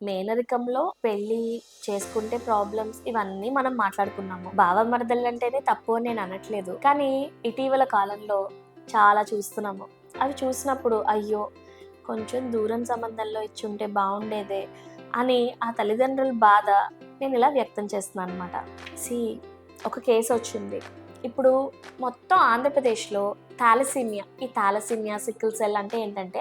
మేనరికంలో పెళ్లి చేసుకుంటే ప్రాబ్లమ్స్ ఇవన్నీ మనం మాట్లాడుకున్నాము. బావమరదళ్ళు అంటేనే తప్పు అని నేను అనట్లేదు. కానీ ఇటీవల కాలంలో చాలా చూస్తున్నాము. అవి చూసినప్పుడు అయ్యో! కొంచెం దూరం సంబంధంలో ఇచ్చుంటే బావుండేదే అని ఆ తల్లిదండ్రుల బాధ నేను ఇలా వ్యక్తం చేస్తున్నాను అనమాట. సీ ఒక కేసు వచ్చింది. ఇప్పుడు మొత్తం ఆంధ్రప్రదేశ్‌లో థాలసీమియా, సికిల్ సెల్ అంటే ఏంటంటే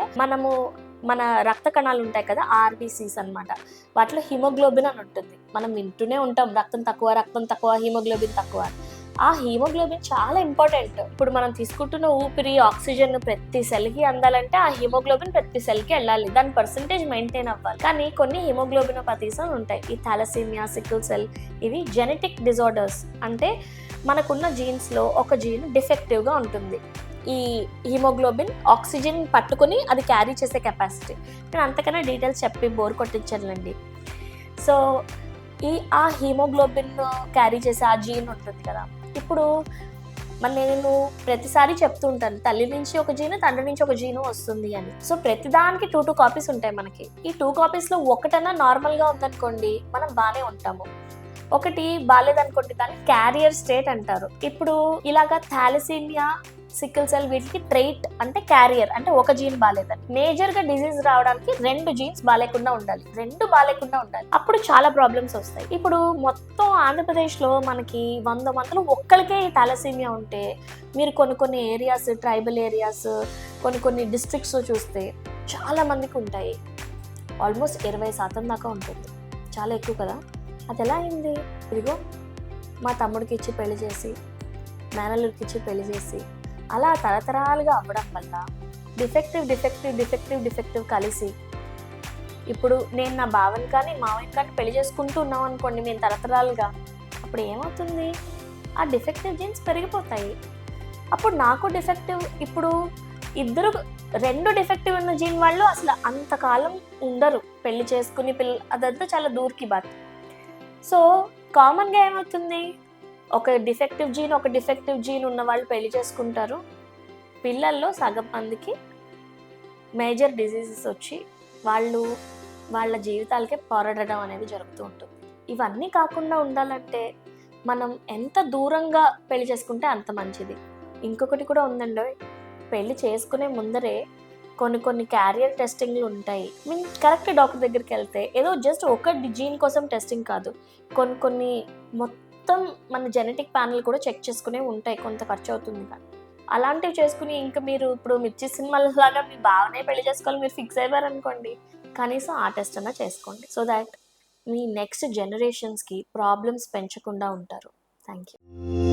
మన రక్త కణాలు ఉంటాయి కదా! ఆర్‌బీసీస్ అన్నమాట. వాటిలో హిమోగ్లోబిన్ అని ఉంటుంది. మనం వింటూనే ఉంటాం రక్తం తక్కువ, హిమోగ్లోబిన్ తక్కువ అని. ఆ హిమోగ్లోబిన్ చాలా ఇంపార్టెంట్. ఇప్పుడు మనం తీసుకుంటున్న ఊపిరి, ఆక్సిజన్ ప్రతి సెల్‌కి అందాలంటే ఆ హిమోగ్లోబిన్ ప్రతి సెల్‌కి ఎళ్ళాలి. దాని పర్సెంటేజ్ మెయింటైన్ అవ్వాలి. కానీ కొన్ని హిమోగ్లోబినోపతీస్ అని ఉంటాయి. ఈ థాలసీమియా, సికిల్ సెల్ ఇవి జెనెటిక్ డిజార్డర్స్. అంటే మనకున్న జీన్స్‌లో ఒక జీన్ డిఫెక్టివ్‌గా ఉంటుంది. ఈ హిమోగ్లోబిన్ ఆక్సిజన్ పట్టుకొని అది క్యారీ చేసే కెపాసిటీ. నేను అంతకన్నా డీటెయిల్స్ చెప్పి బోర్ కొట్టించనులెండి. సో, ఆ హిమోగ్లోబిన్ క్యారీ చేసే ఆ జీన్ ఉంటుంది కదా! ఇప్పుడు నేను ప్రతిసారి చెప్తూ ఉంటాను. తల్లి నుంచి ఒక జీను, తండ్రి నుంచి ఒక జీను వస్తుంది అని. సో, ప్రతిదానికి 2 కాపీస్ ఉంటాయి మనకి. ఈ 2 కాపీస్‌లో ఒకటన్నా నార్మల్‌గా ఉందనుకోండి, మనం బానే ఉంటాము. ఒకటి బాలేదనుకోండి దాన్ని క్యారియర్ స్టేట్ అంటారు. ఇప్పుడు ఇలాగా థాలసీమియా, సికిల్ సెల్ వీటికి ట్రైట్ అంటే క్యారియర్ అంటే ఒక జీన్ బాలేదని. మేజర్‌గా డిసీజ్ రావడానికి 2 జీన్స్ బాలేకుండా ఉండాలి. 2 బాలేకుండా ఉండాలి. అప్పుడు చాలా ప్రాబ్లమ్స్ వస్తాయి. ఇప్పుడు మొత్తం ఆంధ్రప్రదేశ్‌లో మనకి 100 మందిలో ఒక్కళ్ళకే ఈ థాలసీమియా ఉంటే మీరు కొన్ని ఏరియాస్, ట్రైబల్ ఏరియాస్, కొన్ని డిస్ట్రిక్ట్స్‌లో చూస్తే చాలా మందికి ఉంటాయి. ఆల్మోస్ట్ 20% దాకా ఉంటుంది. చాలా ఎక్కువ కదా! అదెలా అయింది? ఇదిగో మా తమ్ముడికిచ్చి పెళ్లి చేసి, మేనల్లుడికిచ్చి పెళ్లి చేసి, అలా తరతరాలుగా అవ్వడం వల్ల డిఫెక్టివ్ కలిసి ఇప్పుడు నేను నా బావని కానీ, మావయ్యని కానీ పెళ్లి చేసుకుంటూ ఉన్నామనుకోండి మేము తరతరాలుగా. అప్పుడు ఏమవుతుంది? ఆ డిఫెక్టివ్ జీన్స్ పెరిగిపోతాయి. అప్పుడు నాకు డిఫెక్టివ్ ఇప్పుడు ఇద్దరు 2 డిఫెక్టివ్ ఉన్న జీన్ వాళ్ళు అసలు అంతకాలం ఉండరు. పెళ్లి చేసుకుని అదంతా చాలా దూర్ కి బాత్. సో, కామన్‌గా ఏమవుతుంది? ఒక డిఫెక్టివ్ జీన్ ఉన్న వాళ్ళు పెళ్లి చేసుకుంటారు. పిల్లల్లో సగం మందికి మేజర్ డిసీజెస్ వచ్చి వాళ్ళు వాళ్ళ జీవితాలకే పోరాడడం అనేది జరుగుతూ ఉంటుంది. ఇవన్నీ కాకుండా ఉండాలంటే మనం ఎంత దూరంగా పెళ్లి చేసుకుంటే అంత మంచిది. ఇంకొకటి కూడా ఉందండోయ్! పెళ్లి చేసుకునే ముందరే కొన్ని క్యారియర్ టెస్టింగ్‌లు ఉంటాయి. కరెక్ట్ డాక్టర్ దగ్గరికెళ్తే ఏదో జస్ట్ ఒక జీన్ కోసం టెస్టింగ్ కాదు. కొన్ని మొత్తం మన జెనెటిక్ ప్యానెల్ కూడా చెక్ చేసుకునేవి ఉంటాయి. కొంత ఖర్చవుతుంది కానీ. అలాంటివి చేసుకుని ఇంక మీరు ఇప్పుడు 'మిర్చి' సినిమా‌లోలాగా మీ బావనే పెళ్లి చేసుకోవాలి మీరు ఫిక్స్ అయిపోయారనుకోండి, కనీసం ఆ టెస్ట్ అన్నా చేసుకోండి. సో థాట్ మీ నెక్స్ట్ జనరేషన్స్‌కి ప్రాబ్లమ్స్ పెంచకుండా ఉంటారు. Thank you.